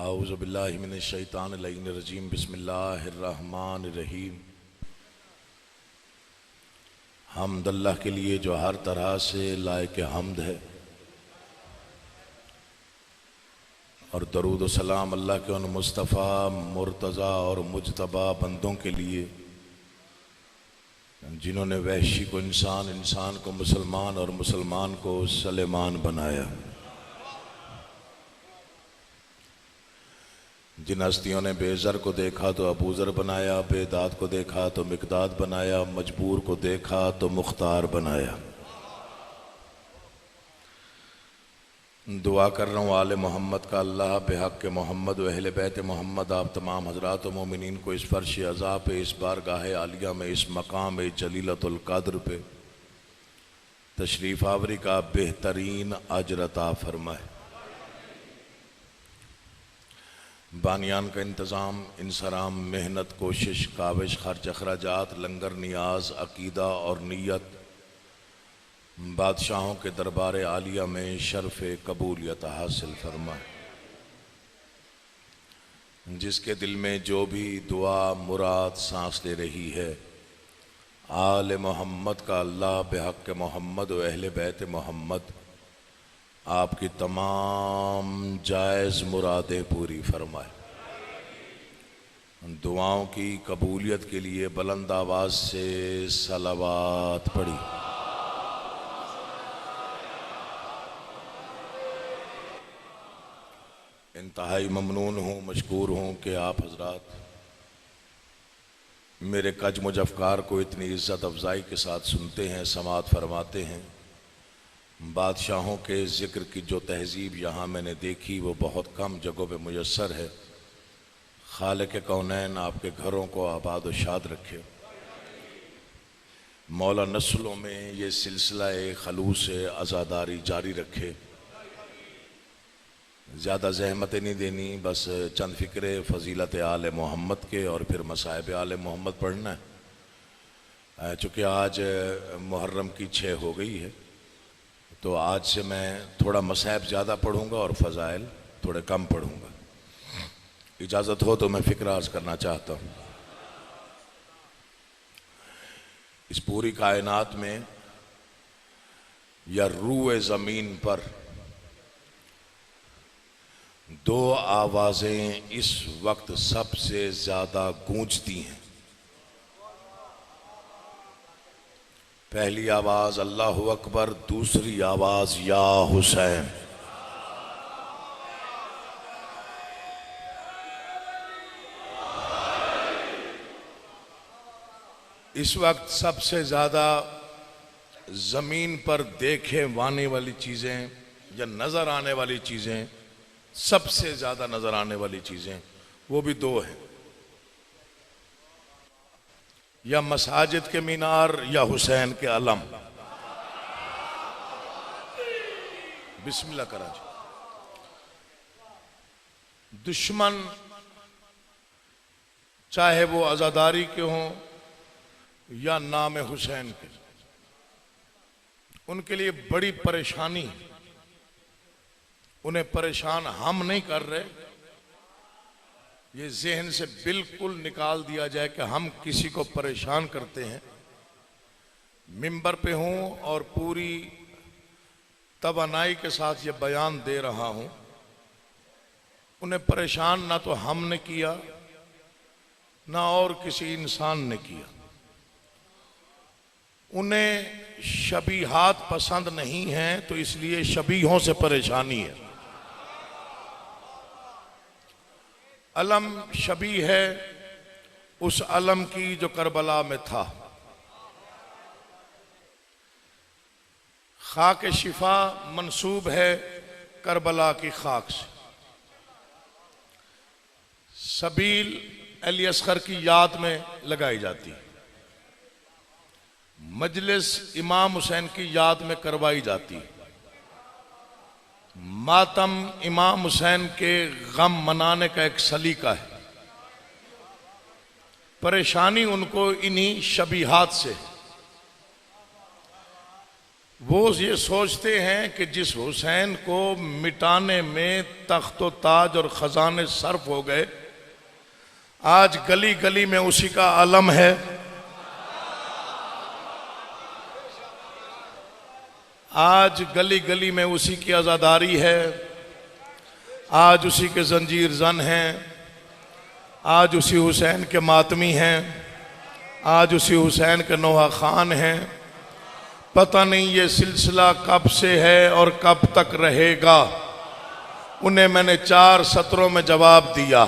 आऊज़ु बिल्लाहि मिनश शैतानिर रजीम बिस्मिल्लाहिर रहमानिर रहीम। हम्द अल्लाह के लिए जो हर तरह से लायक हम्द है, और दरूद व सलाम अल्लाह के उन मुस्तफ़ा मुर्तज़ा और मुजतबा बंदों के लिए जिन्होंने वहशी को इंसान, इंसान को मुसलमान और मुसलमान को सलेमान बनाया। जिन हस्तियों ने बेज़र को देखा तो अबूज़र बनाया, बेदाद को देखा तो मिक़दाद बनाया, मजबूर को देखा तो मुख्तार बनाया। दुआ कर रहा हूँ आले मोहम्मद का अल्लाह बेहक़ के मोहम्मद व अहले बैत मोहम्मद आप तमाम हज़रात व मोमिनीन को इस फ़र्श अज़ा पे, इस बारगाह आलिया में, इस मकाम जलीलतुल क़द्र पे तशरीफ़ आवरी का बेहतरीन अजर अता फरमाए। बानियान का इंतज़ाम, इंसराम, मेहनत, कोशिश, काविश, खर्च, अखराजात, लंगर, नियाज, अकीदा और नीयत बादशाहों के दरबार आलिया में शर्फ़ कबूलियत हासिल फरमाए। जिसके दिल में जो भी दुआ मुराद सांस ले रही है, आले मोहम्मद का अल्लाह बेहक़ के मोहम्मद व अहले बैत मोहम्मद आपकी तमाम जायज़ मुरादें पूरी फरमाए। दुआओं की कबूलियत के लिए बुलंद आवाज़ से सलावात पढ़ी। इंतहाई ममनून हूँ, मशकूर हूँ कि आप हजरात मेरे कज मुजफ़कार को इतनी इज़्ज़त अफ़ज़ाई के साथ सुनते हैं, समात फरमाते हैं। बादशाहों के ज़िक्र की जो तहज़ीब यहाँ मैंने देखी वो बहुत कम जगहों पे मुयस्सर है। खालिक़ कौनैन आपके घरों को आबाद व शाद रखे। मौला नस्लों में ये सिलसिला खलूस अज़ादारी जारी रखे। ज़्यादा ज़हमतें नहीं देनी, बस चंद फ़िक्रे फ़जीलत आले मोहम्मद के और फिर मसाइब आले मोहम्मद पढ़ना है। चूँकि आज मुहर्रम की 6 हो गई है तो आज से मैं थोड़ा मसाइब ज़्यादा पढ़ूँगा और फ़ज़ाइल थोड़े कम पढ़ूँगा। इजाज़त हो तो मैं फ़िक्र अर्ज़ करना चाहता हूँ। इस पूरी कायनात में या रूए ज़मीन पर दो आवाज़ें इस वक्त सबसे ज़्यादा गूंजती हैं। पहली आवाज़ अल्लाहु अकबर, दूसरी आवाज़ या हुसैन। इस वक्त सबसे ज़्यादा ज़मीन पर देखे वाने वाली चीज़ें या नज़र आने वाली चीज़ें, सबसे ज़्यादा नज़र आने वाली चीज़ें वो भी दो हैं, या मसाजिद के मीनार या हुसैन के अलम। बिस्मिल्लाह करा जी। दुश्मन चाहे वो आज़ादारी के हों या नाम हुसैन के, उनके लिए बड़ी परेशानी है। उन्हें परेशान हम नहीं कर रहे, ये जहन से बिल्कुल निकाल दिया जाए कि हम किसी को परेशान करते हैं। मिंबर पे हूँ और पूरी तवानाई के साथ ये बयान दे रहा हूँ। उन्हें परेशान ना तो हमने किया ना और किसी इंसान ने किया। उन्हें शबीहात पसंद नहीं है तो इसलिए शबीहों से परेशानी है। अलम शबी है उस अलम की जो करबला में था। खाक शिफा मंसूब है करबला की खाक से। सबील अली असगर की याद में लगाई जाती है। मजलिस इमाम हुसैन की याद में करवाई जाती है। मातम इमाम हुसैन के गम मनाने का एक सलीका है। परेशानी उनको इन्हीं शबीहात से। वो ये सोचते हैं कि जिस हुसैन को मिटाने में तख्त ताज और खजाने सर्फ हो गए, आज गली गली में उसी का अलम है। आज गली गली में उसी की आज़ादारी है, आज उसी के जंजीर जन हैं, आज उसी हुसैन के मातमी हैं, आज उसी हुसैन के नोहा खान हैं। पता नहीं ये सिलसिला कब से है और कब तक रहेगा। उन्हें मैंने 4 सत्रों में जवाब दिया।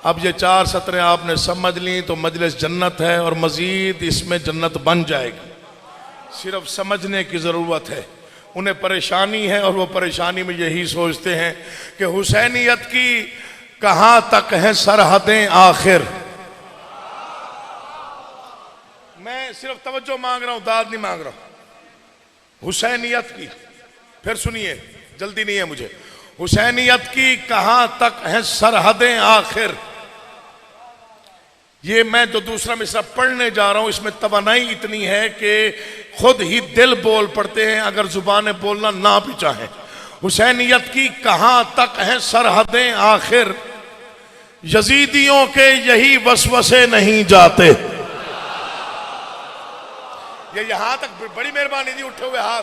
अब ये 4 सत्रें आपने समझ ली तो मजलिस जन्नत है और मजीद इसमें जन्नत बन जाएगी। सिर्फ समझने की ज़रूरत है। उन्हें परेशानी है और वो परेशानी में यही सोचते हैं कि हुसैनियत की कहाँ तक है सरहदें आखिर। मैं सिर्फ तवज्जो मांग रहा हूं, दाद नहीं मांग रहा हूं। हुसैनियत की, फिर सुनिए, जल्दी नहीं है मुझे। हुसैनियत की कहां तक है सरहदें आखिर। ये मैं जो दूसरा मिसरा पढ़ने जा रहा हूं, इसमें तवानाई इतनी है कि खुद ही दिल बोल पड़ते हैं अगर जुबानें बोलना ना भी चाहें। हुसैनियत की कहां तक है सरहदें आखिर, यजीदियों के यही वसवसे नहीं जाते। ये यहां तक बड़ी मेहरबानी जी, उठे हुए हाथ।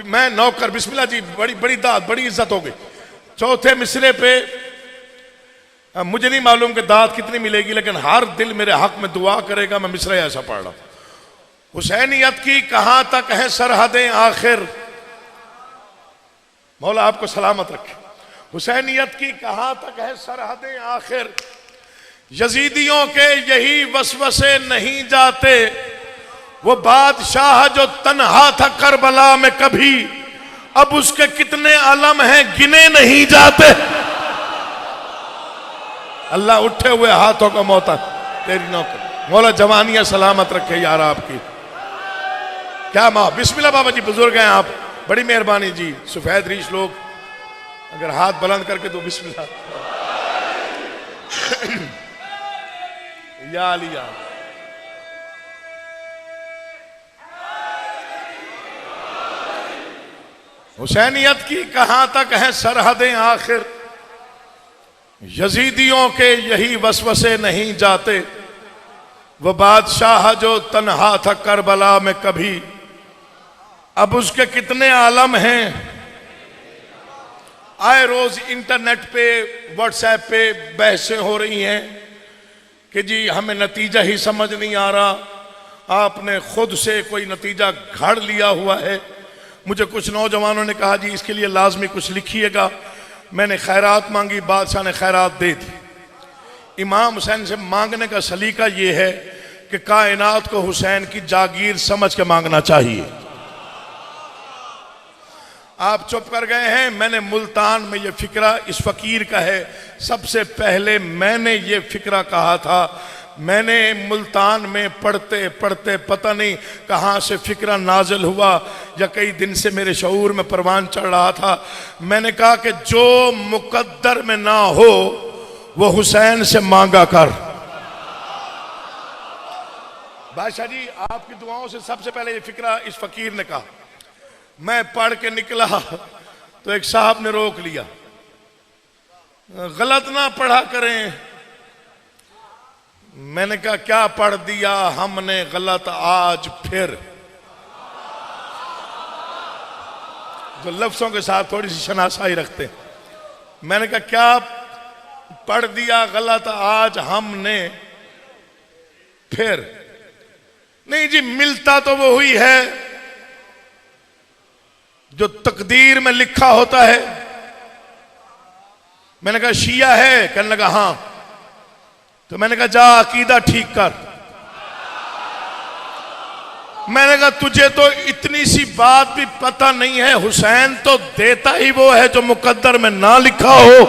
मैं नौकर, बिस्मिल्लाह जी, बड़ी बड़ी दाद, बड़ी इज्जत हो गई। चौथे मिसरे पे मुझे नहीं मालूम कि दाद कितनी मिलेगी, लेकिन हर दिल मेरे हक में दुआ करेगा। मैं मिसरा ऐसा पढ़ रहा हूं। हुसैनियत की कहां तक है सरहदें आखिर, मौला आपको सलामत रखे। हुसैनियत की कहां तक है सरहदें आखिर, यजीदियों के यही वसवसे नहीं जाते। वो बादशाह जो तन्हा था करबला में कभी, अब उसके कितने अलम हैं गिने नहीं जाते। अल्लाह उठे हुए हाथों का मोहता तेरी नौकर, मौला जवानियां सलामत रखे यार आपकी। क्या माँ, बिस्मिल्लाह बाबा जी, बुजुर्ग हैं आप, बड़ी मेहरबानी जी। सफेद रीश लोग अगर हाथ बुलंद करके तो बिस्मिल्लाह। या लिया हुसैनियत की कहां तक है सरहदें आखिर, यजीदियों के यही वसवसे नहीं जाते। वो बादशाह जो तन्हा था करबला में कभी, अब उसके कितने आलम हैं। आए रोज इंटरनेट पे, व्हाट्सएप पे बहसें हो रही हैं कि जी हमें नतीजा ही समझ नहीं आ रहा, आपने खुद से कोई नतीजा घड़ लिया हुआ है। मुझे कुछ नौजवानों ने कहा जी इसके लिए लाजमी कुछ लिखिएगा। मैंने खैरात मांगी, बादशाह ने खैरात दे दी। इमाम हुसैन से मांगने का सलीका ये है कि कायनात को हुसैन की जागीर समझ के मांगना चाहिए। आप चुप कर गए हैं। मैंने मुल्तान में ये फिक्रा इस फकीर का है, सबसे पहले मैंने ये फिक्रा कहा था। मैंने मुल्तान में पढ़ते पढ़ते पता नहीं कहाँ से फिक्रा नाजिल हुआ, या कई दिन से मेरे शऊर में परवान चढ़ रहा था। मैंने कहा कि जो मुकद्दर में ना हो वो हुसैन से मांगा कर। बादशाह जी आपकी दुआओं से सबसे पहले ये फिक्रा इस फकीर ने कहा। मैं पढ़ के निकला तो एक साहब ने रोक लिया, गलत ना पढ़ा करें। मैंने कहा क्या पढ़ दिया हमने गलत आज फिर। जो लफ्जों के साथ थोड़ी सी शनासाई रखते हैं। मैंने कहा क्या पढ़ दिया गलत आज हमने फिर। नहीं जी, मिलता तो वो हुई है जो तकदीर में लिखा होता है। मैंने कहा शिया है, कहने लगा हाँ। तो मैंने कहा जा अकीदा ठीक कर। मैंने कहा तुझे तो इतनी सी बात भी पता नहीं है, हुसैन तो देता ही वो है जो मुकद्दर में ना लिखा हो।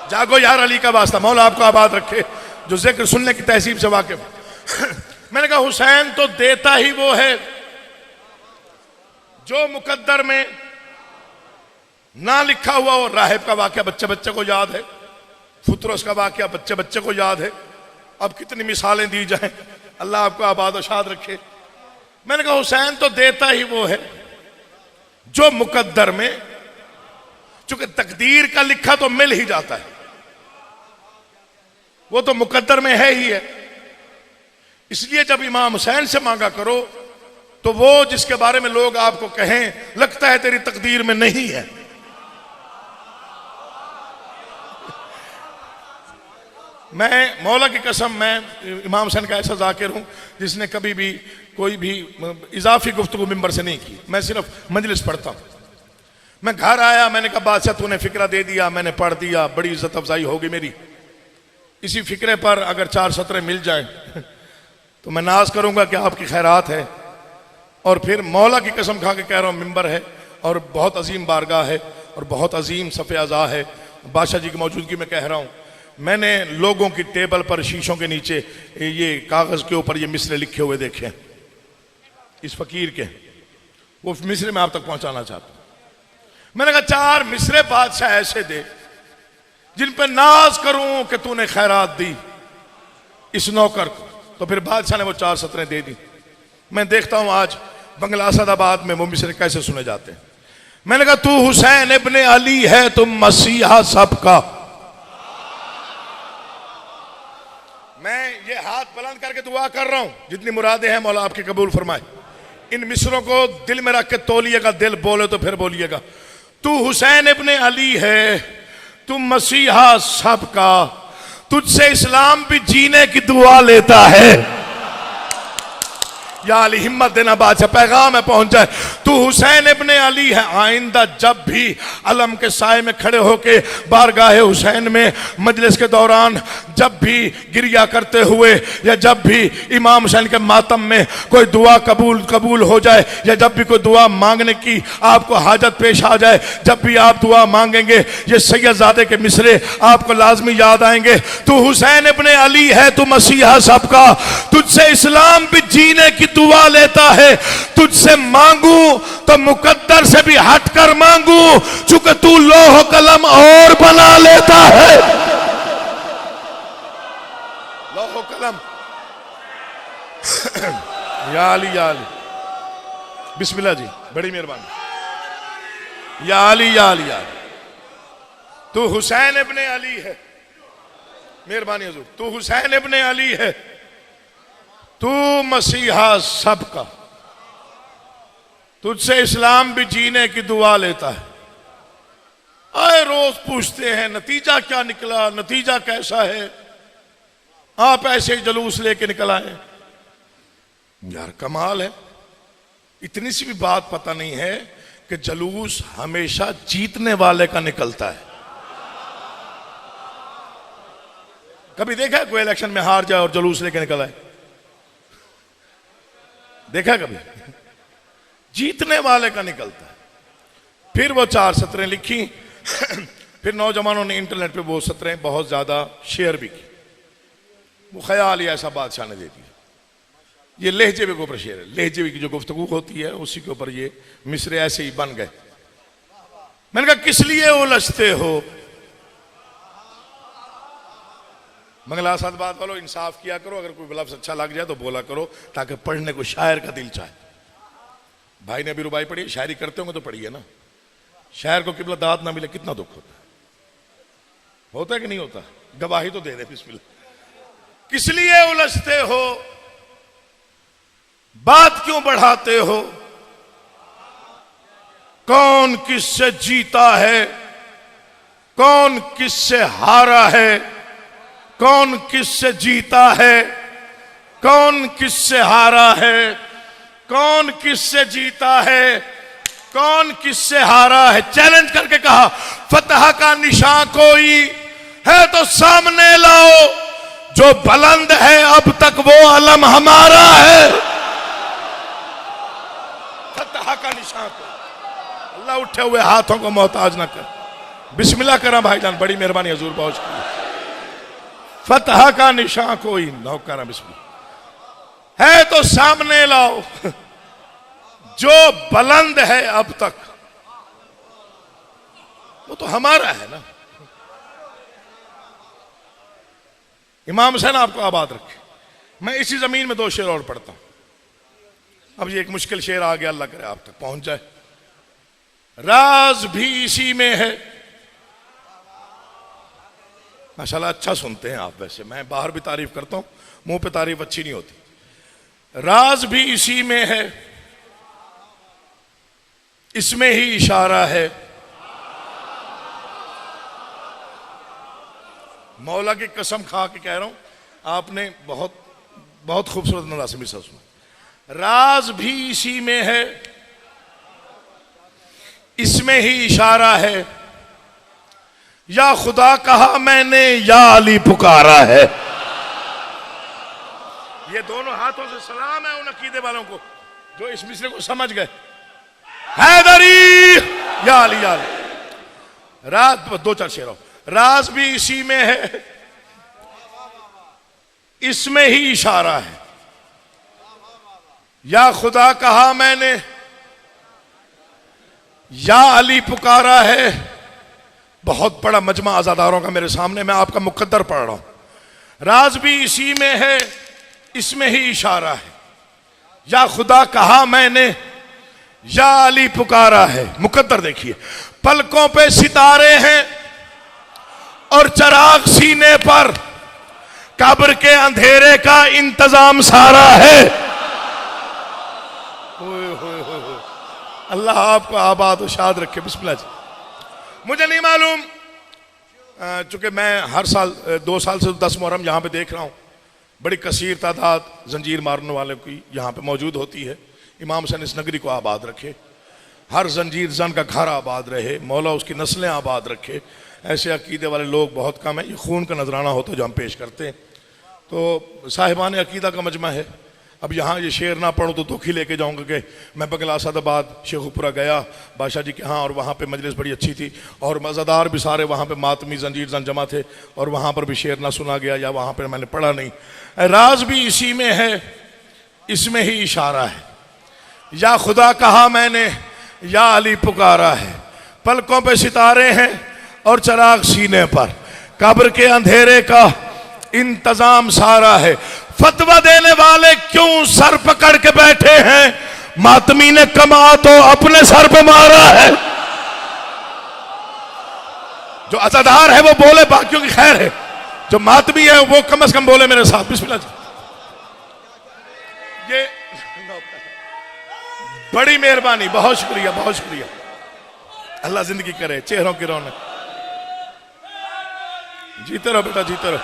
जागो यार अली का वास्ता, मौला आपको आबाद रखे जो जिक्र सुनने की तहसीब से वाकिफ। मैंने कहा हुसैन तो देता ही वो है जो मुकद्दर में ना लिखा हुआ हो। राहिब का वाकया बच्चे बच्चे को याद है, फुतरस का वाकया बच्चे बच्चे को याद है। अब कितनी मिसालें दी जाएं, अल्लाह आपको आबाद और शाद रखे। मैंने कहा हुसैन तो देता ही वो है जो मुकद्दर में, चूंकि तकदीर का लिखा तो मिल ही जाता है, वो तो मुकद्दर में है ही है। इसलिए जब इमाम हुसैन से मांगा करो तो वो जिसके बारे में लोग आपको कहें लगता है तेरी तकदीर में नहीं है, मैं मौला की कसम, मैं इमाम हुसैन का ऐसा जाकिर हूं जिसने कभी भी कोई भी इजाफी गुफ्तगू मिंबर से नहीं की। मैं सिर्फ मजलिस पढ़ता हूं। मैं घर आया, मैंने कहा बादशाह तूने फिक्रा दे दिया, मैंने पढ़ दिया, बड़ी इज्जत अफजाई होगी मेरी। इसी फिक्रे पर अगर 4 सतरें मिल जाएं तो मैं नाज करूंगा कि आपकी खैरात है। और फिर मौला की कसम खा के कह रहा हूं, मिंबर है और बहुत अजीम बारगाह है और बहुत अजीम सफ़े अज़ा है। बादशाह जी की मौजूदगी में कह रहा हूं, मैंने लोगों की टेबल पर शीशों के नीचे ये कागज के ऊपर ये मिसरे लिखे हुए देखे, इस फकीर के, वो मिसरे मैं आप तक पहुंचाना चाहता हूं। मैंने कहा 4 मिसरे बादशाह ऐसे दे जिन पर नाज करूं कि तूने खैरात दी इस नौकर को। तो फिर बादशाह ने वो 4 सतरें दे दी। मैं देखता हूं आज बंगला असदाबाद में वो मिसरे कैसे सुने जाते हैं। मैंने कहा तू हुसैन इब्ने अली है, तुम मसीहा सबका। मैं ये हाथ बुलंद करके दुआ कर रहा हूं, जितनी मुरादें हैं मौला आपकी कबूल फरमाए। इन मिसरों को दिल में रख के तोलिएगा, दिल बोले तो फिर बोलिएगा। तू हुसैन इब्ने अली है, तू मसीहा सबका, तुझसे इस्लाम भी जीने की दुआ लेता है। या अली हिम्मत देना बादशाह, पैगाम है पहुंच जाए। तू हुसैन इब्ने अली है, आइंदा जब भी अलम के साए में खड़े होके बारगाह हुसैन में मजलिस के दौरान जब भी गिरिया करते हुए या जब भी इमाम हुसैन के मातम में कोई दुआ कबूल हो जाए या जब भी कोई दुआ मांगने की आपको हाजत पेश आ जाए, जब भी आप दुआ मांगेंगे ये सैयदजादे के मिसरे आपको लाजमी याद आएंगे। तू हुसैन इब्ने अली है, तू मसीहा सबका, तुझसे इस्लाम भी जीने की दुआ लेता है। तुझसे मांगू तो मुकद्दर से भी हटकर मांगू, चूंकि तू लोह कलम और बना लेता है। लोह कलम या अली या अली, बिस्मिल्लाह जी, बड़ी मेहरबानी। या अली या अली या अली, तू हुसैन इब्ने अली है, मेहरबानी हुजूर, तू हुसैन इब्ने अली है, तू मसीहा सबका, तुझसे इस्लाम भी जीने की दुआ लेता है। आए रोज पूछते हैं नतीजा क्या निकला, नतीजा कैसा है, आप ऐसे जलूस लेके निकल आए। यार कमाल है, इतनी सी भी बात पता नहीं है कि जलूस हमेशा जीतने वाले का निकलता है। कभी देखा है कोई इलेक्शन में हार जाए और जलूस लेके निकल आए? देखा कभी? जीतने वाले का निकलता है। फिर वो 4 सतरें लिखी फिर नौजवानों ने इंटरनेट पे वो सतरें बहुत ज्यादा शेयर भी की। वो ख्याल ही ऐसा बादशाह ने दे दिया। ये लहजेबी के ऊपर शेर है, लहजेबी की जो गुफ्तगू होती है उसी के ऊपर ये मिसरे ऐसे ही बन गए। मैंने कहा किस लिए उलझते हो? मंगला साथ बात वालों, इंसाफ किया करो, अगर कोई लफ्ज़ अच्छा लग जाए तो बोला करो ताकि पढ़ने को शायर का दिल चाहे। भाई ने अभी रुबाई पढ़ी, शायरी करते होंगे तो पढ़िए ना। शायर को किबला दाद ना मिले कितना दुख होता है कि नहीं होता? गवाही तो दे दे बिस्मिल्लाह। किस लिए उलझते हो, बात क्यों बढ़ाते हो, कौन किससे जीता है, कौन किससे हारा है, कौन किससे जीता है, कौन किससे हारा है, कौन किससे जीता है, कौन किससे हारा है। चैलेंज करके कहा फतह का निशान कोई है तो सामने लाओ, जो बुलंद है अब तक वो अलम हमारा है। फतह का निशान कोई, अल्लाह उठे हुए हाथों को मोहताज ना कर। बिस्मिल्लाह करा भाईजान, बड़ी मेहरबानी हजूर पहुंच की। फतह का निशान कोई नौकरा बिस्मिल्लाह है तो सामने लाओ, जो बुलंद है अब तक वो तो हमारा है ना। इमाम हुसैन आपको आबाद रखे। मैं इसी जमीन में 2 शेर और पढ़ता हूं। अब ये एक मुश्किल शेर आ गया, अल्लाह करे आप तक पहुंच जाए। राज भी इसी में है। माशाल्लाह अच्छा सुनते हैं आप, वैसे मैं बाहर भी तारीफ करता हूं, मुंह पे तारीफ अच्छी नहीं होती। राज भी इसी में है, इसमें ही इशारा है। मौला की कसम खा के कह रहा हूं, आपने बहुत बहुत खूबसूरत अंदाज से मिसल सुना। राज भी इसी में है, इसमें ही इशारा है। या खुदा कहा मैंने, या अली पुकारा है। ये दोनों हाथों से सलाम है उन अकीदे वालों को जो इस मिसरे को समझ गए। हैदरी या अली, या अली। राज दो चार शेरों, राज भी इसी में है, इसमें ही इशारा है। या खुदा कहा मैंने, या अली पुकारा है। बहुत बड़ा मजमा आजादारों का मेरे सामने, मैं आपका मुकद्दर पढ़ रहा हूं। राज भी इसी में है, इसमें ही इशारा है। या खुदा कहा मैंने, या अली पुकारा है। मुकद्दर देखिए, पलकों पे सितारे हैं और चराग सीने पर, कब्र के अंधेरे का इंतजाम सारा है। अल्लाह आपको आबाद और शाद रखे। बिस्मिल्लाह जी। मुझे नहीं मालूम, चूंकि मैं हर साल 2 साल से 10 मुहर्रम यहाँ पे देख रहा हूँ, बड़ी कसीर तादाद जंजीर मारने वालों की यहाँ पे मौजूद होती है। इमाम हुसैन इस नगरी को आबाद रखे, हर जंजीर जन का घर आबाद रहे, मौला उसकी नस्लें आबाद रखे। ऐसे अकीदे वाले लोग बहुत कम है। ये खून का नजराना होता है जो हम पेश करते हैं। तो साहिबान अकीदा का मजमा है। अब यहाँ ये शेर ना पढ़ूँ तो दुख ही लेके जाऊँगा कि मैं बंगला सादाबाद शेखुपुरा गया बादशाह जी के यहाँ, और वहाँ पे मजलिस बड़ी अच्छी थी और मज़ेदार भी सारे वहाँ पे मातमी जंजीर जन जमा थे, और वहाँ पर भी शेर ना सुना गया या वहाँ पर मैंने पढ़ा नहीं। राज भी इसी में है, इसमें ही इशारा है। या खुदा कहा मैंने, या अली पुकारा है। पलकों पे सितारे हैं और चराग सीने पर, कब्र के अंधेरे का इंतजाम सारा है। फतवा देने वाले क्यों सर पकड़ के बैठे हैं, मातमी ने कमा तो अपने सर पे मारा है। जो अज़ादार है वो बोले, बाकियों की खैर है। जो मातमी है वो कम से कम बोले मेरे साथ। बिस्मिल्लाह जी। ये बड़ी मेहरबानी, बहुत शुक्रिया, बहुत शुक्रिया। अल्लाह जिंदगी करे, चेहरों की रौनक। जीते रहो बेटा, जीते रहो।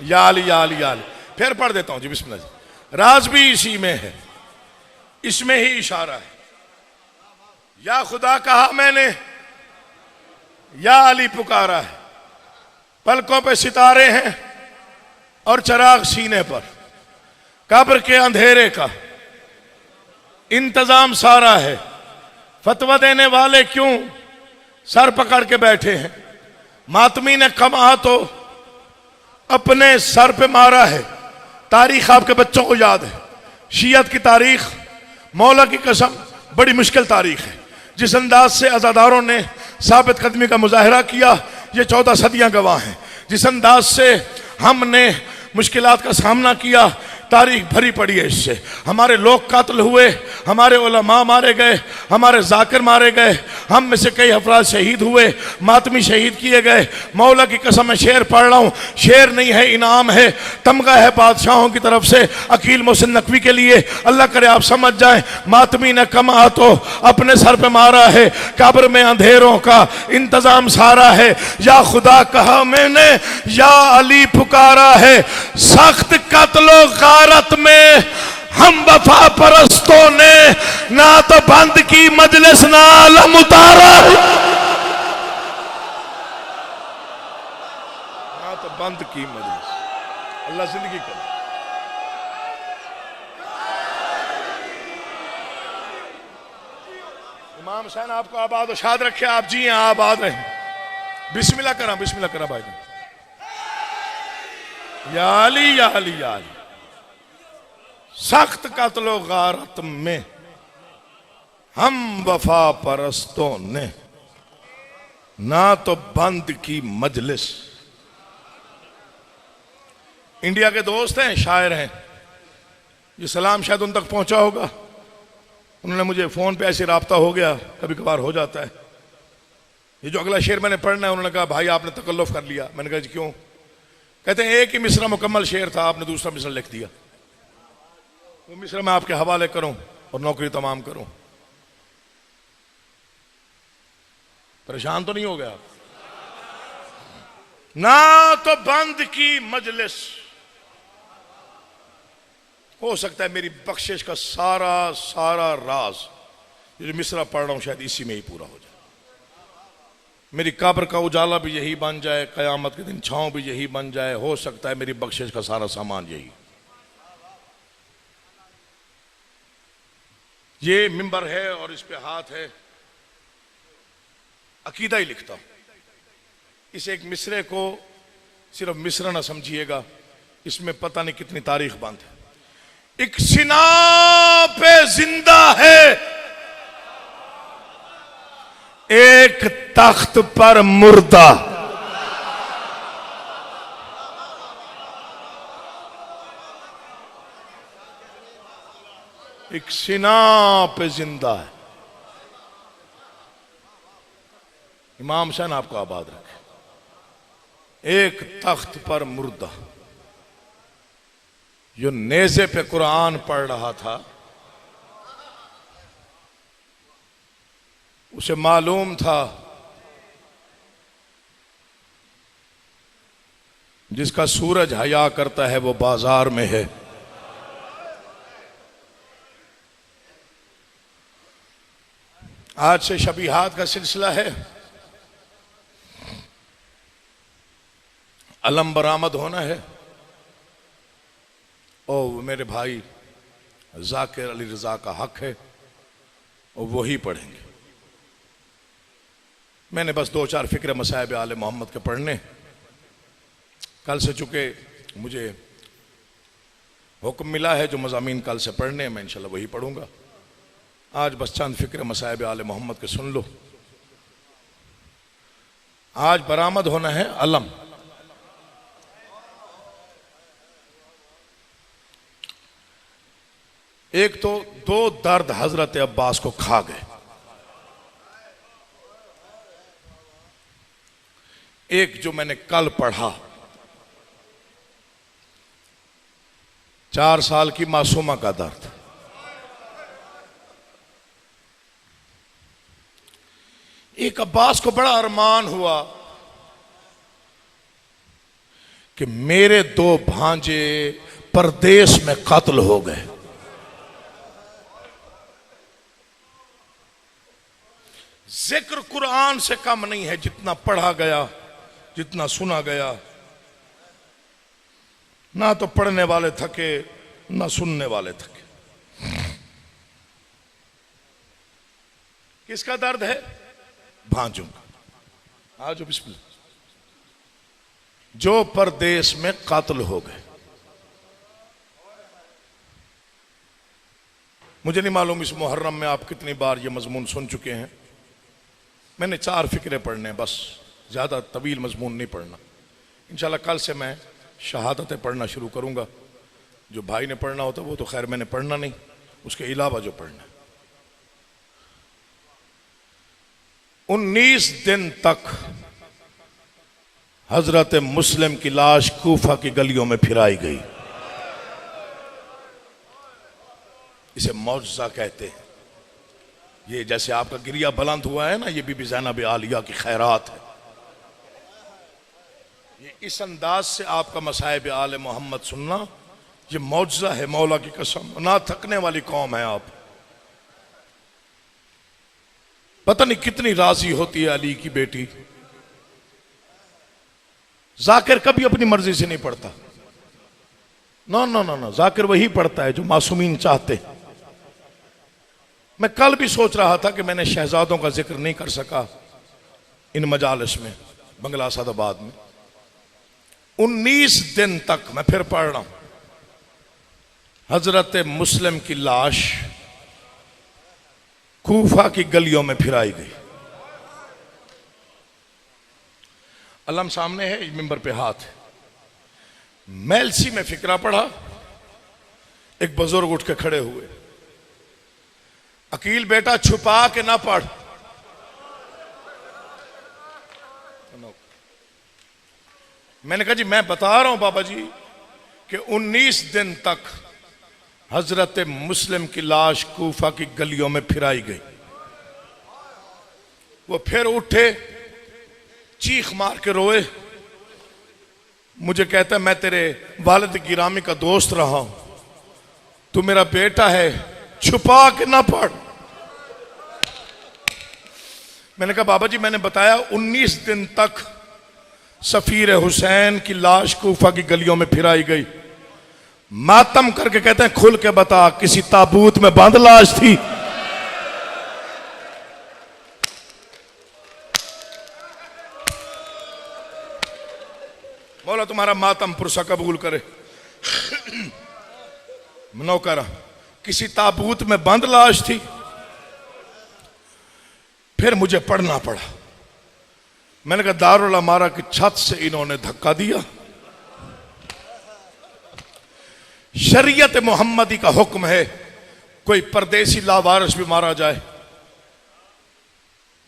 या अली, या अली, या अली। फिर पढ़ देता हूं जी। बिस्मिल्लाह जी। राज भी इसी में है, इसमें ही इशारा है। या खुदा कहा मैंने, या अली पुकारा है। पलकों पे सितारे हैं और चराग सीने पर, कब्र के अंधेरे का इंतजाम सारा है। फतवा देने वाले क्यों सर पकड़ के बैठे हैं, मातमी ने कमा तो अपने सर पे मारा है। तारीख आपके बच्चों को याद है, शियत की तारीख, मौला की कसम बड़ी मुश्किल तारीख है। जिस अंदाज से अज़ादारों ने साबित कदमी का मुजाहरा किया, ये 14 सदियां गवाह हैं। जिस अंदाज से हमने मुश्किलात का सामना किया, तारीख भरी पड़ी है इससे। हमारे लोग कातल हुए, हमारे उलमा मारे गए, हमारे जाकिर मारे गए, हम में से कई अफराद शहीद हुए, मातमी शहीद किए गए। मौला की कसम मैं शेर पढ़ रहा हूँ, शेर नहीं है, इनाम है, तमगा है बादशाहों की तरफ से अकील मोहसिन नकवी के लिए। अल्लाह करे आप समझ जाएं। मातमी ने कमा तो अपने सर पे मारा है, कब्र में अंधेरों का इंतजाम सारा है। या खुदा कहा मैंने, या अली पुकारा है। सख्त कत्लो गारत में हम वफा परस्तों ने ना तो बंद की मजलिस ना आलम उतारा, ना तो बंद की मजलिस। अल्लाह जिंदगी करे। इमाम हुसैन आपको आबाद और शाद रखे, आप जी हैं, आबाद रहें। बिस्मिल्लाह करा, बिस्मिल्लाह करा भाई। या अली, या अली, या अली। सख्त कत्लो गारत में हम वफा परस्तों ने ना तो बंद की मजलिस। इंडिया के दोस्त हैं, शायर हैं, ये सलाम शायद उन तक पहुंचा होगा। उन्होंने मुझे फ़ोन पे ऐसे राब्ता हो गया, कभी कभार हो जाता है। ये जो अगला शेर मैंने पढ़ना है, उन्होंने कहा भाई आपने तकल्लुफ़ कर लिया। मैंने कहा जी क्यों? कहते हैं एक ही मिसरा मुकम्मल शेर था, आपने दूसरा मिसरा लिख दिया। वो मिसरा मैं आपके हवाले करूं और नौकरी तमाम करूं। परेशान तो नहीं हो गया? ना तो बंद की मजलिस, हो सकता है मेरी बख्शिश का सारा सारा राज, ये जो मिसरा पढ़ रहा हूं शायद इसी में ही पूरा हो जाए। मेरी कब्र का उजाला भी यही बन जाए, कयामत के दिन छांव भी यही बन जाए। हो सकता है मेरी बख्शिश का सारा सामान यही। ये मिंबर है और इस पे हाथ है, अकीदा ही लिखता हूं। इस एक मिसरे को सिर्फ मिसरा ना समझिएगा, इसमें पता नहीं कितनी तारीख बंद है। एक सिना पे जिंदा है, एक तख्त पर मुर्दा। एक सिना पे जिंदा है। इमाम हुसैन आपको आबाद रखे। एक तख्त पर मुर्दा। जो नेज़े पे कुरान पढ़ रहा था, उसे मालूम था जिसका सूरज हया करता है वो बाजार में है। आज से शबीहात का सिलसिला है। अलम बरामद होना है और मेरे भाई जाकिर अली रजा का हक है और वही पढ़ेंगे। मैंने बस दो चार फिक्र मसाइब आले मोहम्मद के पढ़ने, कल से चूंकि मुझे हुक्म मिला है जो मज़ामीन कल से पढ़ने, मैं इंशाल्लाह वही पढ़ूंगा। आज बस चंद फिक्र मसाइब आले मोहम्मद के सुन लो। आज बरामद होना है अलम। एक तो दो दर्द हजरत अब्बास को खा गए। एक जो मैंने कल पढ़ा, 4 साल की मासूमा का दर्द। एक अब्बास को बड़ा अरमान हुआ कि मेरे 2 भांजे परदेश में कत्ल हो गए। जिक्र कुरान से कम नहीं है, जितना पढ़ा गया, जितना सुना गया। ना तो पढ़ने वाले थके, ना सुनने वाले थके। किसका दर्द है? भांजों का। आज बिस्मिल्लाह। जो परदेश में कातिल हो गए। मुझे नहीं मालूम इस मुहर्रम में आप कितनी बार ये मजमून सुन चुके हैं। मैंने 4 फिक्रे पढ़ने, बस ज्यादा तवील मजमून नहीं पढ़ना। इंशाल्लाह कल से मैं शहादतें पढ़ना शुरू करूंगा। जो भाई ने पढ़ना होता वो तो खैर मैंने पढ़ना नहीं, उसके अलावा जो पढ़ना। 19 दिन तक हजरत मुस्लिम की लाश कूफा की गलियों में फिराई गई। इसे मौजज़ा कहते हैं। ये जैसे आपका गिरिया बुलंद हुआ है ना, ये बीबी ज़ैनब आलिया की खैरात है। ये इस अंदाज से आपका मसाइब आले मोहम्मद सुनना, ये मौजज़ा है। मौला की कसम, ना थकने वाली कौम है आप। पता नहीं कितनी राजी होती है अली की बेटी। जाकिर कभी अपनी मर्जी से नहीं पढ़ता। ना ना ना ना, जाकिर वही पढ़ता है जो मासूमीन चाहते। मैं कल भी सोच रहा था कि मैंने शहजादों का जिक्र नहीं कर सका इन मजालिस में, बंगला सादाबाद में। 19 दिन तक मैं फिर पढ़ रहा हूं, हजरत मुस्लिम की लाश कूफा की गलियों में फिराई गई। अलम सामने है, मिंबर पे हाथ है। मेलसी में फिक्रा पढ़ा एक बुजुर्ग उठ के खड़े हुए, अकील बेटा छुपा के ना पढ़। मैंने कहा जी मैं बता रहा हूं बाबा जी कि 19 दिन तक हजरत मुस्लिम की लाश कूफा की गलियों में फिराई गई। वो फिर उठे, चीख मार के रोए, मुझे कहता है मैं तेरे वालिद गिरामी का दोस्त रहा हूं, तू मेरा बेटा है, छुपा के ना पढ़। मैंने कहा बाबा जी मैंने बताया 19 दिन तक सफीर हुसैन की लाश कूफा की गलियों में फिराई गई। मातम करके कहते हैं खुल के बता, किसी ताबूत में बंद लाश थी? मौला तुम्हारा मातम पुरसा कबूल करे। नौकरा, किसी ताबूत में बंद लाश थी? फिर मुझे पढ़ना पड़ा। मैंने कहा दारुल अमारा की छत से इन्होंने धक्का दिया। शरीयत मोहम्मदी का हुक्म है कोई परदेसी लावारिस भी मारा जाए,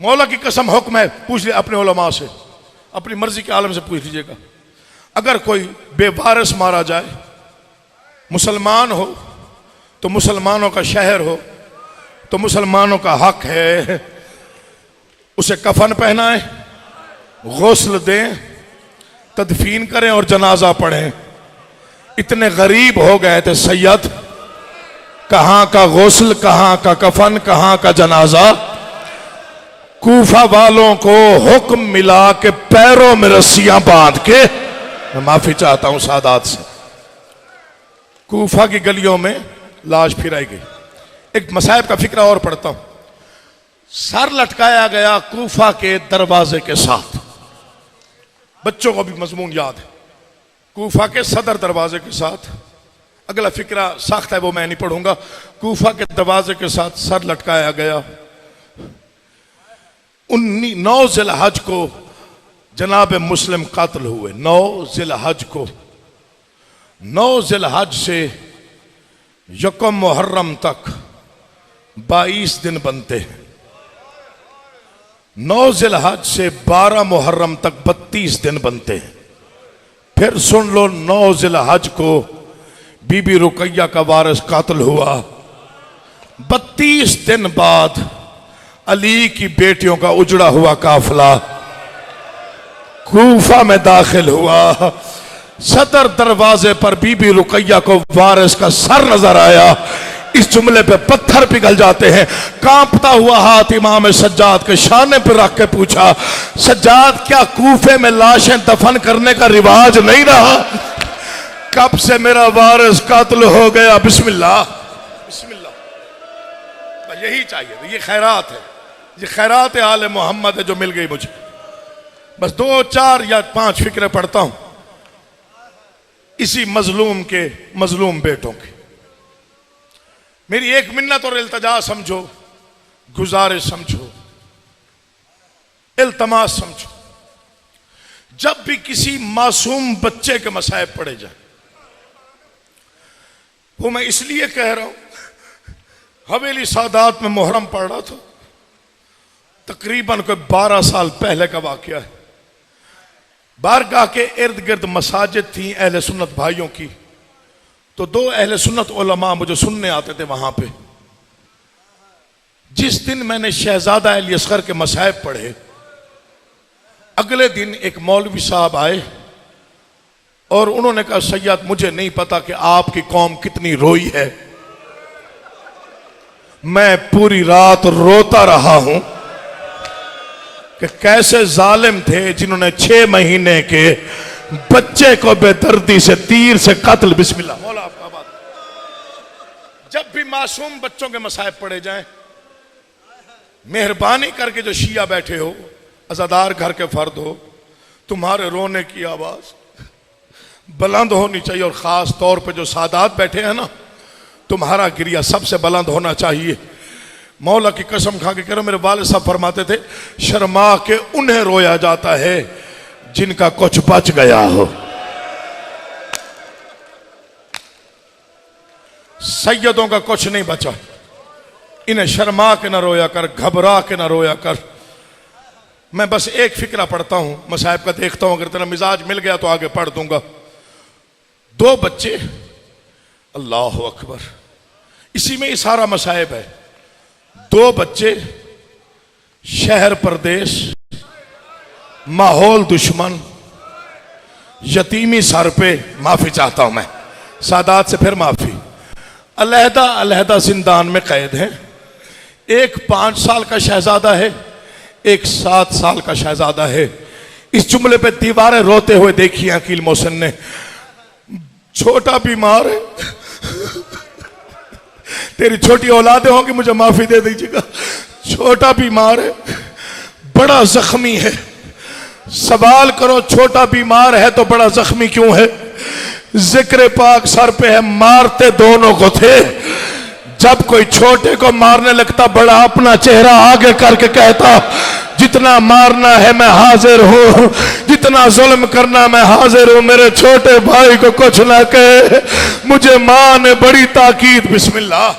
मौला की कसम हुक्म है, पूछ लिया अपने उलमा से, अपनी मर्जी के आलम से पूछ लीजिएगा। अगर कोई बेवारिस मारा जाए, मुसलमान हो तो मुसलमानों का शहर हो तो मुसलमानों का हक है उसे कफन पहनाए, गौसल दें, तदफीन करें और जनाजा पढ़ें। इतने गरीब हो गए थे सैयद, कहां का गौसल, कहां का कफन, कहां का जनाजा। कूफा वालों को हुक्म मिला कि पैरों में रस्सियां बांध के, मैं माफी चाहता हूं सादात से, कूफा की गलियों में लाश फिराई गई। एक मसाइब का फिक्रा और पढ़ता हूं। सर लटकाया गया कूफा के दरवाजे के साथ, बच्चों को भी मजमून याद है, कूफा के सदर दरवाजे के साथ। अगला फिक्रा सख्त है वो मैं नहीं पढ़ूंगा। कूफा के दरवाजे के साथ सर लटकाया गया। 9 ज़िलहज को जनाब मुस्लिम कातिल हुए। 9 ज़िलहज को, 9 ज़िलहज से यकम मुहर्रम तक 22 दिन बनते हैं। 9 ज़िलहज से 12 मुहर्रम तक 32 दिन बनते हैं। फिर सुन लो, 9 ज़िलहज को बीबी रुकैया का वारिस कातिल हुआ। 32 दिन बाद अली की बेटियों का उजड़ा हुआ काफिला कूफा में दाखिल हुआ। सदर दरवाजे पर बीबी रुकैया को वारिस का सर नजर आया। इस जुमले पे पत्थर पिघल जाते हैं। कांपता हुआ हाथ इमाम सज्जाद के शाने पर रख के पूछा, सज्जाद क्या कूफे में लाशें दफन करने का रिवाज नहीं रहा? कब से मेरा वारिस कातिल हो गया? बिस्मिल्लाह बिस्मिल्लाह। यही चाहिए, ये खैरात है, ये खैरात आले मोहम्मद है जो मिल गई मुझे। बस 2, 4 या 5 फिक्रे पढ़ता हूं इसी मजलूम के, मजलूम बेटों के। मेरी एक मिन्नत और इल्तजा समझो, गुजारिश समझो, इल्तमास समझो। जब भी किसी मासूम बच्चे के मसाइब पढ़े जाए, वो मैं इसलिए कह रहा हूं, हवेली सादात में मुहर्रम पढ़ रहा था, तकरीबन कोई 12 साल पहले का वाकया है। बारगाह के इर्द गिर्द मसाजिद थी अहले सुन्नत भाइयों की, तो 2 अहले सुन्नत उलमा मुझे सुनने आते थे वहां पे। जिस दिन मैंने शहजादा अली असगर के मसाइब पढ़े, अगले दिन एक मौलवी साहब आए और उन्होंने कहा, सैयद मुझे नहीं पता कि आपकी कौम कितनी रोई है, मैं पूरी रात रोता रहा हूं कि कैसे जालिम थे जिन्होंने 6 महीने के बच्चे को बेदर्दी से तीर से कत्ल। बिस्मिल्लाह। मौला आपका बात। जब भी मासूम बच्चों के मसाइब पढ़े जाएं, मेहरबानी करके जो शिया बैठे हो, अज़ादार घर के फर्द हो, तुम्हारे रोने की आवाज बुलंद होनी चाहिए। और खास तौर पे जो सादात बैठे हैं ना, तुम्हारा गिरिया सबसे बुलंद होना चाहिए। मौला की कसम खा के कह रहा, मेरे वालिद साहब फरमाते थे, शर्मा के उन्हें रोया जाता है जिनका कुछ बच गया हो। सैयदों का कुछ नहीं बचा। इन्हें शर्मा के ना रोया कर, घबरा के ना रोया कर। मैं बस एक फिक्रा पढ़ता हूं, मसाहिब का देखता हूं, अगर तेरा मिजाज मिल गया तो आगे पढ़ दूंगा। 2 बच्चे, अल्लाह अकबर, इसी में ही सारा मसाहिब है। 2 बच्चे, शहर परदेश, माहौल दुश्मन, यतीमी सर पे, माफी चाहता हूं मैं, सादात से फिर माफी, अलहदा अलहदा जिंदान में कैद है। एक 5 साल का शहजादा है, एक 7 साल का शहजादा है। इस जुमले पे दीवारें रोते हुए देखी अकील मोहसिन ने। छोटा बीमार है, तेरी छोटी औलादें होंगी, मुझे माफी दे दीजिएगा। छोटा बीमार है, बड़ा जख्मी है। सवाल करो, छोटा बीमार है तो बड़ा जख्मी क्यों है? जिक्र पाक सर पे है, मारते दोनों को थे। जब कोई छोटे को मारने लगता, बड़ा अपना चेहरा आगे करके कहता, जितना मारना है मैं हाजिर हूं, जितना जुल्म करना मैं हाजिर हूं, मेरे छोटे भाई को कुछ ना कहे। मुझे मां ने बड़ी ताकीद, बिस्मिल्लाह।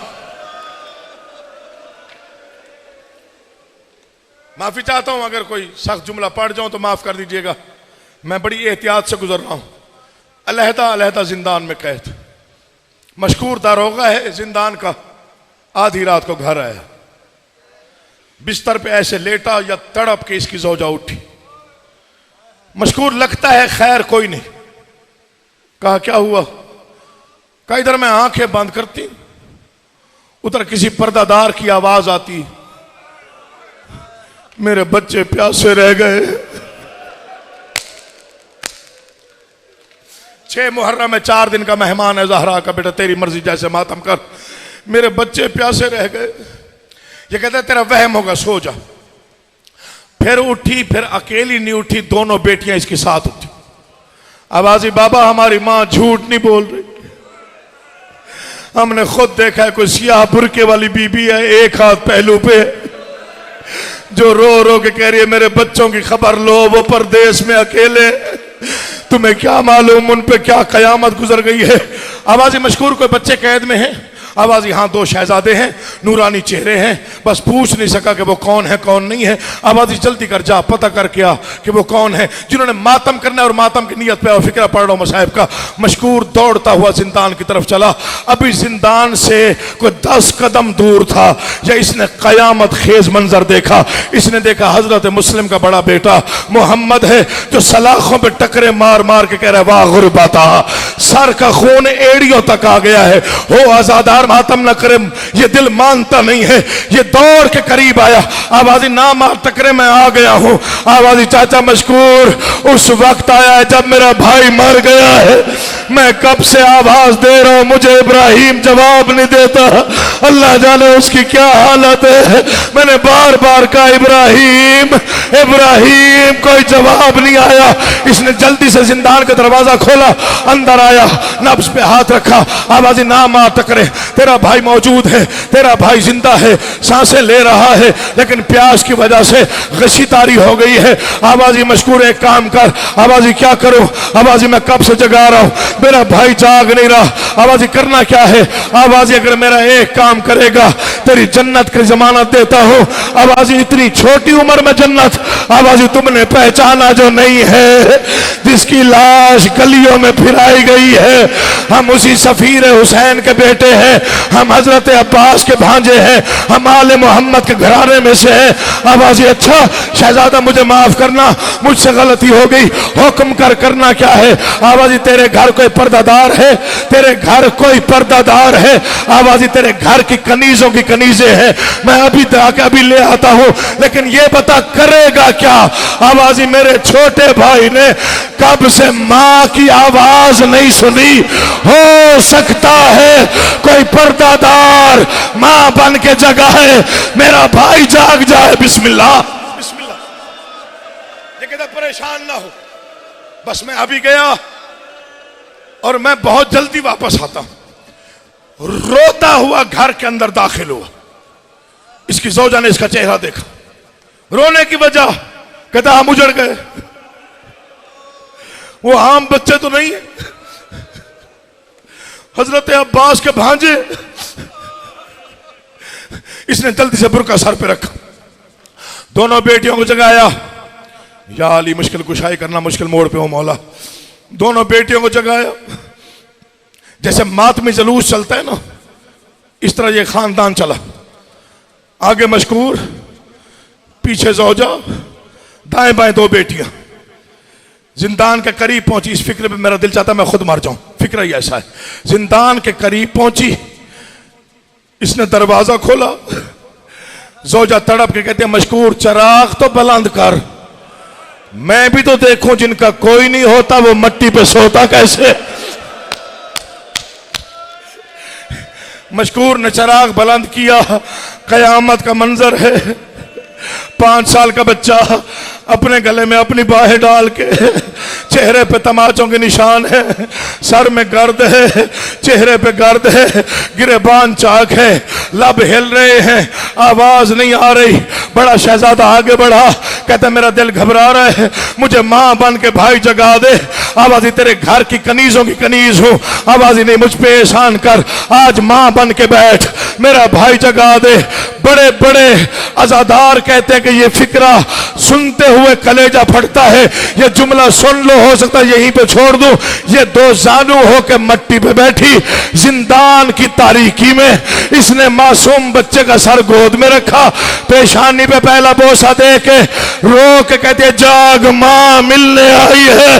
माफी चाहता हूं, अगर कोई सख्त जुमला पढ़ जाऊं तो माफ कर दीजिएगा, मैं बड़ी एहतियात से गुजर रहा हूं। अलहदा अलहदा जिंदान में कैद, मशहूर दारोगा है जिंदान का। आधी रात को घर आया, बिस्तर पे ऐसे लेटा या तड़प के इसकी जोजा उठी। मशहूर लगता है खैर कोई नहीं। कहा क्या हुआ? कहा इधर मैं आंखें बंद करती, उधर किसी पर्दादार की आवाज आती, मेरे बच्चे प्यासे रह गए। 6 मुहर्रम में 4 दिन का मेहमान है ज़हरा का, बेटा तेरी मर्जी जैसे मातम कर, मेरे बच्चे प्यासे रह गए। ये कहता है तेरा वहम होगा, सो जा। फिर उठी, फिर अकेली नहीं उठी, दोनों बेटियां इसके साथ उठी। आवाजी, बाबा हमारी मां झूठ नहीं बोल रही, हमने खुद देखा है, कोई सियाह बुरके वाली बीबी है, एक हाथ पहलू पे, जो रो रो के कह रही है मेरे बच्चों की खबर लो, वो परदेश में अकेले, तुम्हें क्या मालूम उन पे क्या कयामत गुजर गई है। आवाजी, मशहूर कोई बच्चे कैद में हैं? आवाज, यहां 2 शहजादे हैं, नूरानी चेहरे हैं, बस पूछ नहीं सका कि वो कौन है कौन नहीं है। आवाज, जल्दी कर जा, पता कर क्या कि वो कौन है जिन्होंने मातम करना है, और मातम की नीयत पे और फिक्रा पढ़ रहा हूं मसाहिब का। मशकूर दौड़ता हुआ जिंदान की तरफ चला। अभी जिंदान से कोई 10 कदम दूर था, या इसने कयामत खेज मंजर देखा। इसने देखा हजरत मुस्लिम का बड़ा बेटा मोहम्मद है, जो सलाखों पे टकरे मार मार के कह रहा है वाह गुरबता, सर का खून एड़ियों तक आ गया है, हो आजादार मातम न करे। ये दिल मानता नहीं है, ये दौड़ के करीब आया। आवाजी, ना मार टकरे, मैं आ गया हूं। आवाजी, चाचा मशकूर उस वक्त आया है जब मेरा भाई मर गया है, मैं कब से आवाज दे रहा हूं, मुझे इब्राहिम जवाब नहीं देता। अल्लाह जाने उसकी क्या हालत है। मैंने बार बार कहा इब्राहिम इब्राहिम, कोई जवाब नहीं आया। इसने जल्दी से जिंदान का दरवाजा खोला, अंदर आया, नब्ज पे हाथ रखा। आवाजी, ना मार टकरे, तेरा भाई मौजूद है, तेरा भाई जिंदा है, सांसें ले रहा है, लेकिन प्यास की वजह से गशी तारी हो गई है। आवाजी, मशकूर एक काम कर। आवाजी, क्या करूं? आवाजी, मैं कब से जगा रहा हूं, मेरा भाई जाग नहीं रहा। आवाजी, करना क्या है? आवाजी, अगर मेरा एक काम करेगा, तेरी जन्नत की जमानत देता हूं। आवाजी, इतनी छोटी उम्र में जन्नत। आवाजी, तुमने पहचाना जो नहीं है, जिसकी लाश गलियों में फिराई गई है, हम उसी सफीर हुसैन के बेटे हैं, हम हजरत अब्बास के भांजे हैं, हम आले मोहम्मद के घराने में से हैं। आवाजी, अच्छा शहजादा मुझे माफ करना, मुझसे गलती हो गई, हुक्म कर, करना क्या है? आवाजी, तेरे घर कोई पर्दादार है, तेरे घर कोई पर्दादार है। आवाजी, तेरे घर की कनीजों की कनीजे हैं, मैं अभी अभी ले आता हूं, लेकिन ये बता करेगा क्या? आवाजी, मेरे छोटे भाई ने कब से मां की आवाज नहीं सुनी, हो सकता है कोई पर्दादार मां बन के जगा है, मेरा भाई जाग जाए। बिस्मिल्लाह बिस्मिल्लाह। ये कहता परेशान ना हो, बस मैं अभी गया और मैं बहुत जल्दी वापस आता हूं। रोता हुआ घर के अंदर दाखिल हुआ। इसकी जोजा ने इसका चेहरा देखा, रोने की वजह, कहता हम उजड़ गए, वो आम बच्चे तो नहीं है, हजरत अब्बास के भांजे। इसने जल्दी से बुरका सर पे रखा, दोनों बेटियों को जगाया। या अली, मुश्किल कुशाई करना, मुश्किल मोड़ पे हो मौला। दोनों बेटियों को जगाया। जैसे मातमी जलूस चलता है ना, इस तरह ये खानदान चला। आगे मशकूर, पीछे जौजा, दाएं बाएं दो बेटियां। जिंदान के करीब पहुंची। इस फिक्र पे मेरा दिल चाहता मैं खुद मर जाऊं। फिक्र ही ऐसा है। जिंदान के करीब पहुंची, इसने दरवाजा खोला। जौजा तड़प के कहते हैं, मशकूर चिराग तो बुलंद कर, मैं भी तो देखूं, जिनका कोई नहीं होता वो मट्टी पे सोता कैसे। मशकूर ने चिराग बुलंद किया। कयामत का मंजर है। 5 साल का बच्चा अपने गले में अपनी बाहें डाल के, चेहरे पे तमाचों के निशान है, सर में गर्द है, चेहरे पे गर्द है, गिरेबान चाक है, लब हिल रहे हैं, आवाज नहीं आ रही। बड़ा शहजादा आगे बढ़ा, कहता मेरा दिल घबरा रहा है, मुझे मां बन के भाई जगा दे। आवाज़ी तेरे घर की कनीजों की कनीज हूं, आवाज़ी नहीं मुझ पे एहसान कर, आज मां बन के बैठ, मेरा भाई जगा दे। बड़े बड़े अजादार कहते हैं कि ये फिक्रा सुनते हुए कलेजा फटता है। ये जुमला सुन लो, हो सकता है यहीं पे छोड़ दूं। ये दो जानू होके मट्टी पे बैठी, जिंदान की तारीकी में इसने मासूम बच्चे का सर गोद में रखा, पेशानी पे पहला बोसा दे के रो के कहते जाग, मां मिलने आई है।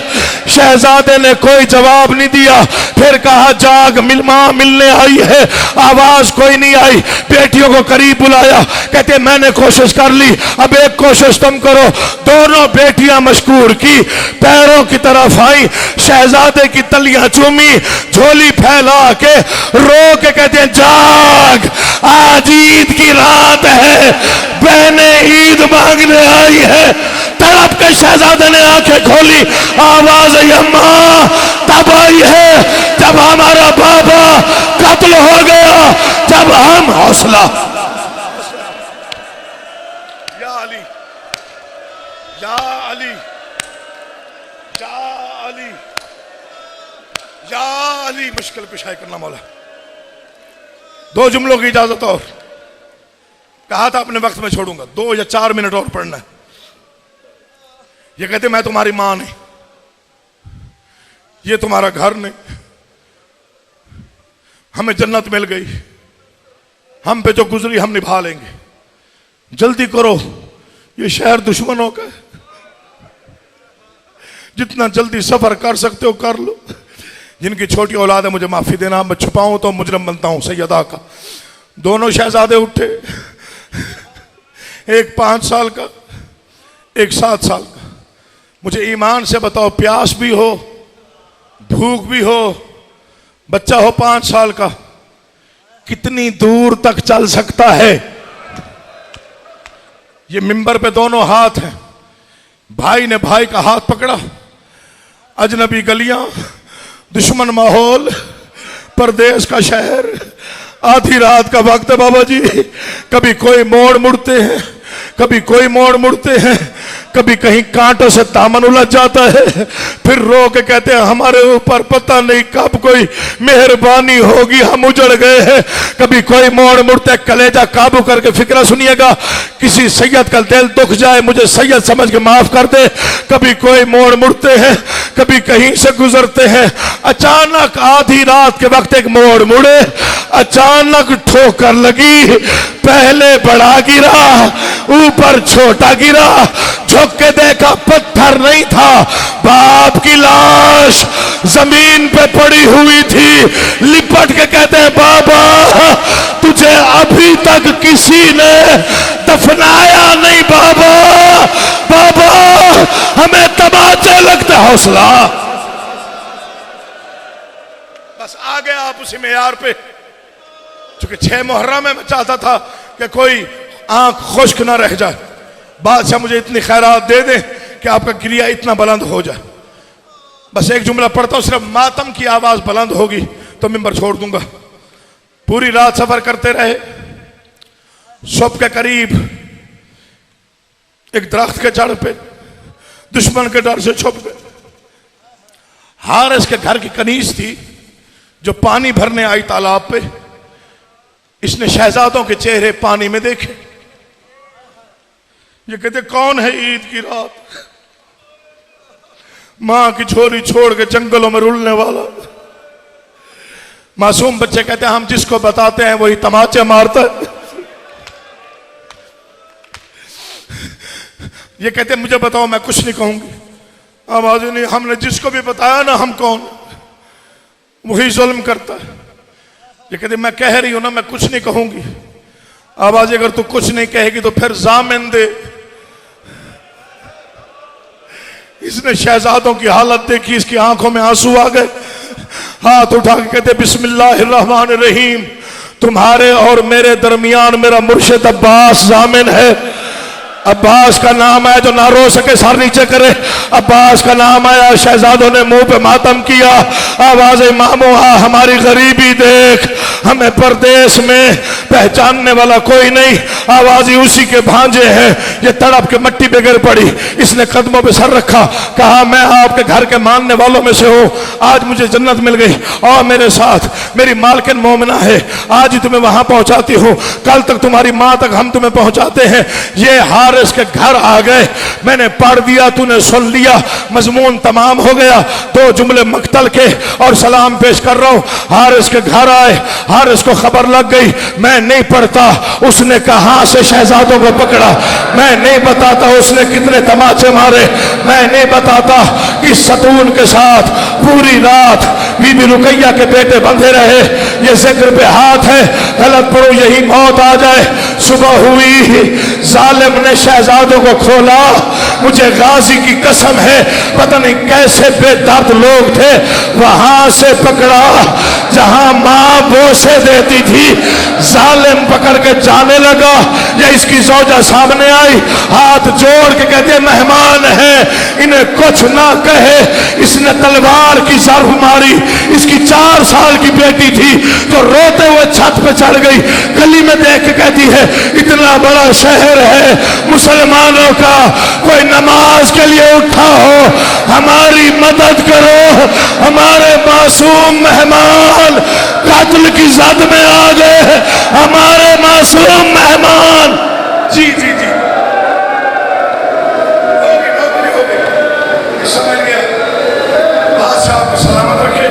शहजादे ने कोई जवाब नहीं दिया। फिर कहा जाग, मां मिलने आई है। आवाज कोई नहीं आई। बेटियों को करीब बुलाया, कहते मैंने कोशिश कर ली, अब एक कोशिश तुम करो। दोनों बेटियां मशकूर की पैरों की तरफ आई, शहजादे की तलियां चूमी, झोली फैला के रो के कहते हैं जाग, आज ईद की रात है, बहनें ईद मांगने आई है। तड़प के शहजादे ने आंखें खोली, आवाज आई अम्मा तब आई है जब हमारा बाबा कत्ल हो गया, जब हम हौसला। या अली, या अली, या अली, या अली, मुश्किल कुशाई करना मौला। 2 जुमलों की इजाजत और, कहा था अपने वक्त में छोड़ूंगा, 2 या 4 मिनट और पढ़ना है। ये कहते मैं तुम्हारी मां नहीं, ये तुम्हारा घर नहीं, हमें जन्नत मिल गई, हम पे जो गुजरी हम निभा लेंगे, जल्दी करो, ये शहर दुश्मनों का है, जितना जल्दी सफर कर सकते हो कर लो। जिनकी छोटी औलाद है मुझे माफी देना, मैं छुपाऊं तो मुजरम बनता हूं सैयदा का। दोनों शहजादे उठे, एक 5 साल का, एक 7 साल का। मुझे ईमान से बताओ, प्यास भी हो, भूख भी हो, बच्चा हो 5 साल का, कितनी दूर तक चल सकता है? ये मिंबर पे दोनों हाथ हैं, भाई ने भाई का हाथ पकड़ा, अजनबी गलियां, दुश्मन माहौल, परदेश का शहर, आधी रात का वक्त है बाबा जी। कभी कोई मोड़ मुड़ते हैं, कभी कोई मोड़ मुड़ते हैं, कभी कहीं कांटों से दामन उलझ जाता है, फिर रो के कहते हैं हमारे ऊपर पता नहीं कब कोई मेहरबानी होगी, हम उजड़ गए हैं। कभी कोई मोड़ मुड़ते, कलेजा काबू करके फिक्रा सुनिएगा, किसी सैयद का दिल दुख जाए मुझे सैयद समझ के माफ कर दे। कभी कोई मोड़ मुड़ते हैं, कभी कहीं से गुजरते हैं, अचानक आधी रात के वक्त एक मोड़ मुड़े, अचानक ठोकर लगी, पहले बड़ा गिरा, ऊपर छोटा गिरा, झुक के देखा पत्थर नहीं था, बाप की लाश जमीन पे पड़ी हुई थी। लिपट के कहते हैं बाबा तुझे अभी तक किसी ने दफनाया नहीं बाबा, बाबा हमें तमाचे लगते। हौसला, बस आ गया आप उसी मेयार पे। चूंकि 6 मुहर्रम में मैं चाहता था कि कोई आंख खुश्क ना रह जाए, बादशाह मुझे इतनी खैरात दे दे कि आपका गिरिया इतना बुलंद हो जाए। बस एक जुमला पढ़ता हूं, सिर्फ मातम की आवाज बुलंद होगी तो मिंबर छोड़ दूंगा। पूरी रात सफर करते रहे, सुबह के करीब एक दरख्त के जड़ पे दुश्मन के डर से छुप गए। हारिस के घर की कनीज थी, जो पानी भरने आई तालाब पे, इसने शहजादों के चेहरे पानी में देखे। ये कहते कौन है ईद की रात मां की झोली छोड़ के जंगलों में रुलने वाला? मासूम बच्चे कहते हैं हम जिसको बताते हैं वही तमाचे मारता है। ये कहते मुझे बताओ, मैं कुछ नहीं कहूंगी। आवाज नहीं, हमने जिसको भी बताया ना हम कौन, वही जुल्म करता है। ये कहते मैं कह रही हूं ना, मैं कुछ नहीं कहूंगी। आवाज अगर तू कुछ नहीं कहेगी तो फिर जामिन दे। इसने शहजादों की हालत देखी, इसकी आंखों में आंसू आ गए। हाथ उठा के कहते बिस्मिल्लाहिर्रहमानिर्रहीम, तुम्हारे और मेरे दरमियान मेरा मुर्शिद अब्बास जामिन है। अब्बास का नाम आया, जो ना रो सके सर नीचे करे। अब्बास का नाम आया, शहजादों ने मुंह पे मातम किया। आवाज मामू हमारी गरीबी देख, हमें परदेश में पहचानने वाला कोई नहीं। आवाज उसी के भांजे हैं। ये तड़प के मट्टी पे गिर पड़ी, इसने कदमों पे सर रखा, कहा मैं आपके घर के मानने वालों में से हूं। आज मुझे जन्नत मिल गई और मेरे साथ मेरी मालकिन मोमिना है। आज ही तुम्हें वहां पहुंचाती हूं, कल तक तुम्हारी मां तक हम तुम्हें पहुंचाते हैं। ये हारिस के घर आ गए, मैंने पढ़ दिया, तूने सुन लिया, मजमून तमाम हो गया। दो जुमले मक्तल के और सलाम पेश कर रहा हूं। हारिस के घर आए, हारिस को खबर लग गई, मैं नहीं पढ़ता। उसने कहां से शहजादों को पकड़ा, मैं नहीं बताता। उसने कितने तमाचे मारे, मैं नहीं बताता। इस सतून के साथ पूरी रात बीबी रुकैया के बेटे बंधे रहे। ये जिक्र पे हाथ है, गलत पढ़ो यही मौत आ जाए। सुबह हुई, जालिम ने शहजादों को खोला। मुझे गाजी की कसम है, पता नहीं कैसे बेदर्द लोग थे, वहां से पकड़ा जहां मां बोसे देती थी। जालिम पकड़ के जाने लगा। या इसकी जौजा सामने आई, हाथ जोड़ के कहते मेहमान है, इन्हें कुछ ना कहे। इसने तलवार की सरफ मारी। इसकी 4 साल की बेटी थी तो रोते हुए छत पे चढ़ गई। गली में देख के कहती है इतना बड़ा शहर है मुसलमानों का, कोई नमाज के लिए उठा हो, हमारी मदद करो। हमारे मासूम मेहमान कातिल की जद में आ गए। हमारे मासूम मेहमान। जी जी जी, समझ गया। बादशाह को सलामत रखे।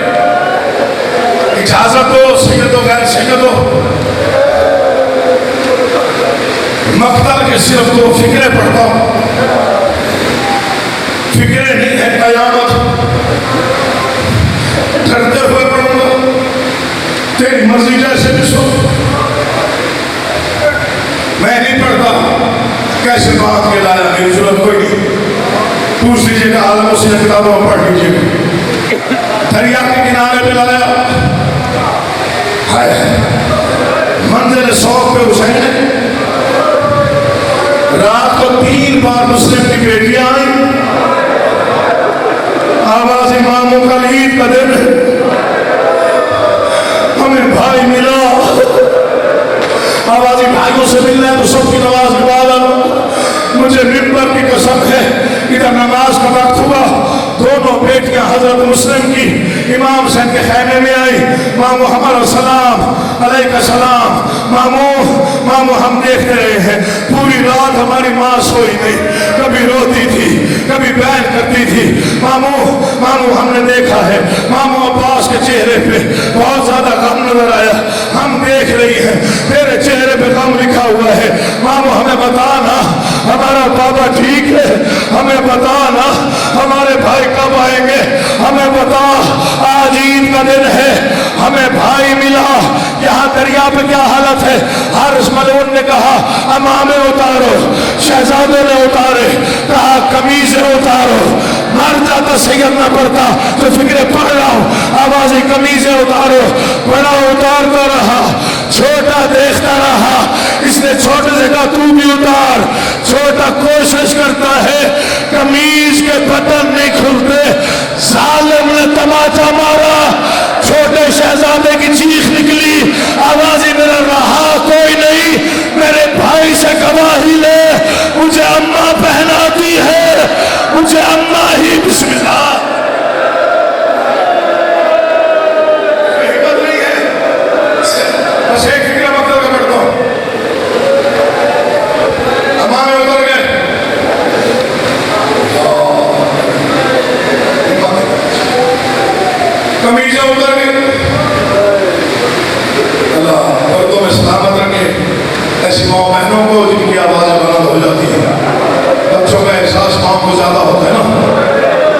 इजाजत दो सैयदो गैर सैयदो, मक्तल के सिर्फ 2 फिक्रे पढ़ता हूं। फिक्रे नहीं है कयामत, डरते हुए पढ़ूंगा। तेरी मर्जी जैसे भी सो, मैं नहीं पढ़ता। कैसे बात के लाया, मेरी जरूरत कोई नहीं। पूछ लीजिएगा आलमों से, किताबों में पढ़ लीजिएगा। दरिया के किनारे पे लाया, मंजिल 100 पे हुसैन। रात को 3 बार मुस्लिम की बेटियां आई। आवाज इमामों का ईद का दिन, हमें भाई मिला। आवाजी भाइयों से मिलना है तो सबकी नमाज के बाद आना। मुझे मिंबर की कसम है, इधर नमाज का वक्त हुआ, दोनों बेटियां हजरत मुस्लिम की इमाम हुसैन के खैमे में आई। मामू हमारा सलाम अलैका सलाम। मामू मामू हम देखते रहे हैं पूरी रात, हमारी माँ सोई नहीं, कभी रोती थी कभी बैन करती थी। मामू मामू हमने देखा है। मामू अब्बास के चेहरे पे बहुत ज्यादा गम नजर आया। हम देख रही हैं तेरे चेहरे पे गम लिखा हुआ है। मामू हमें बताना हमारा बाबा ठीक है, हमें बताना हमारे भाई कब आएंगे, हमें बता। आज ईद का दिन है, हमें भाई मिला। यहाँ दरिया पे क्या हालत है। हारिस मलून ने कहा अमामे उतारो, शहजादों ने उतारे, कहा कमीजें उतारो। मर जाता सैयद ना पड़ता तो फिक्रे पढ़ रहा हूं। आवाज़ कमीजें उतारो। बड़ा उतारता रहा, छोटा देखता रहा। इसने छोटे से कहा तू भी उतार। छोटा कोशिश करता है, कमीज के बटन नहीं खुलते। जालिम ने तमाचा मारा, छोटे शहजादे की चीख निकली। आवाज मेरा रहा कोई नहीं, मेरे भाई से गवाही ले। मुझे अम्मा पहनाती है, मुझे अम्मा ही बिस्मिल्लाह। को ज्यादा होता है ना,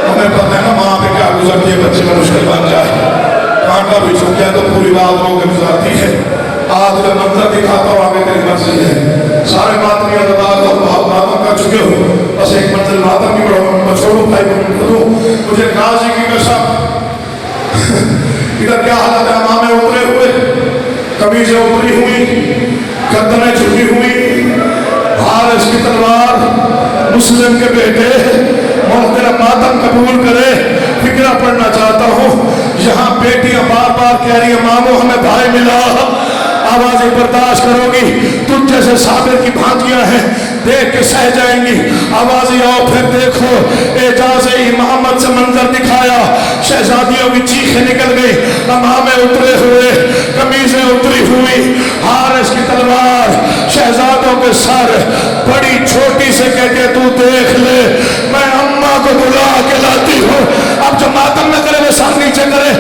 हमें पता है ना माँ पे क्या गुजरती है, बच्चे में मुश्किल बन जाए, कांटा भी छुप जाए तो पूरी रात रो के गुजरती है। आज का मंजर दिखाता हूँ, आगे तेरी मर्जी है। सारे मातमी अदादार और बहुत मातम कर चुके हो, बस एक मंजिल मातम की बढ़ो छोड़ू भाई करूँ। मुझे गाजी की कसम, इधर क्या हालत है, मामे उतरे हुए, कमीजें उतरी हुई, गर्दनें झुकी हुई, हारिस की तलवार मुस्लिम के बेटे तेरा मातम कबूल करे। फिक्रा पढ़ना चाहता हूँ, यहाँ बेटियां बार बार कह रही है मामू हमें भाई मिला, आवाजें बर्दाश्त करोगी, तुझ जैसे साबिर की भांजियां हैं, देख के सह जाएंगी। आवाजें आओ फिर देखो, एजाज़े इमामत से मंजर दिखाया, शहजादियों की चीखें निकल गई, अमामे उतरे हुए, कमीजें उतरी हुई, हारिस की तलवार शहजादों के सर बड़ी छोटी से कहते तू देख ले मैं अम्मा को बुला के लाती हूँ। अब जो मातम न करे वो सर नीचे करे,